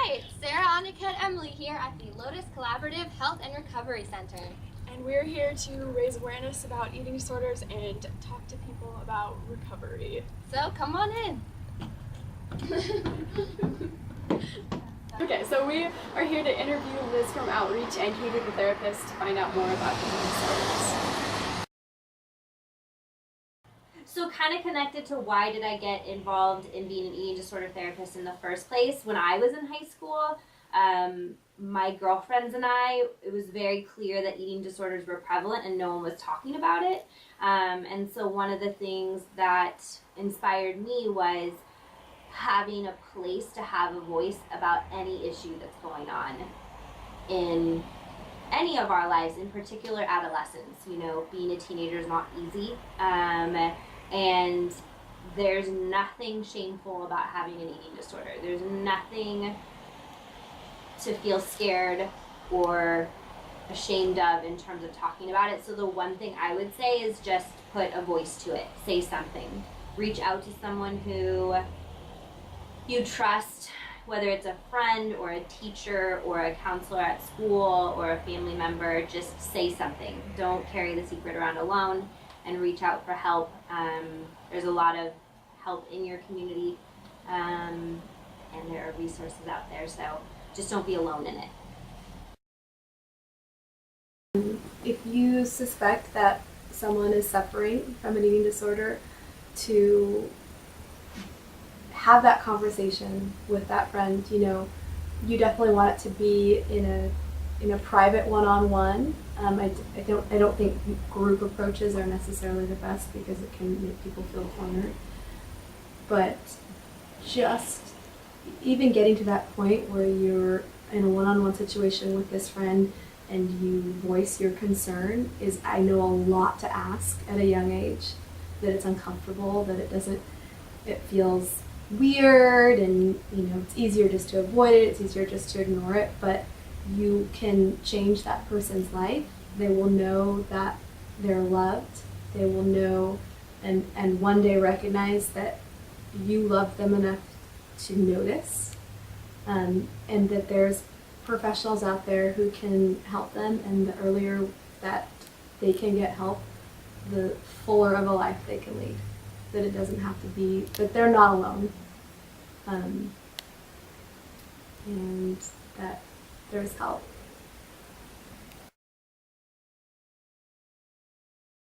Hi, Sarah, Annika, and Emily here at the Lotus Collaborative Health and Recovery Center. And we're here to raise awareness about eating disorders and talk to people about recovery. So come on in. Okay, so we are here to interview Liz from Outreach and Katie the therapist to find out more about eating disorders. So kind of connected to why did I get involved in being an eating disorder therapist in the first place. When I was in high school, my girlfriends and I, it was very clear that eating disorders were prevalent and no one was talking about it. And so one of the things that inspired me was having a place to have a voice about any issue that's going on in any of our lives, in particular adolescence. You know, being a teenager is not easy. And there's nothing shameful about having an eating disorder. There's nothing to feel scared or ashamed of in terms of talking about it. So the one thing I would say is just put a voice to it. Say something. Reach out to someone who you trust, whether it's a friend or a teacher or a counselor at school or a family member. Just say something. Don't carry the secret around alone, and reach out for help. There's a lot of help in your community, and there are resources out there, so just don't be alone in it. If you suspect that someone is suffering from an eating disorder, to have that conversation with that friend. You know, you definitely want it to be in a private one-on-one. I don't think group approaches are necessarily the best because it can make people feel cornered. But just even getting to that point where you're in a one-on-one situation with this friend and you voice your concern is, I know, a lot to ask at a young age. That it's uncomfortable, that it feels weird, and you know, it's easier just to avoid it, it's easier just to ignore it, but you can change that person's life. They will know that they're loved. They will know and one day recognize that you love them enough to notice, and that there's professionals out there who can help them, and the earlier that they can get help, the fuller of a life they can lead. That it doesn't have to be, that they're not alone, and that there's help.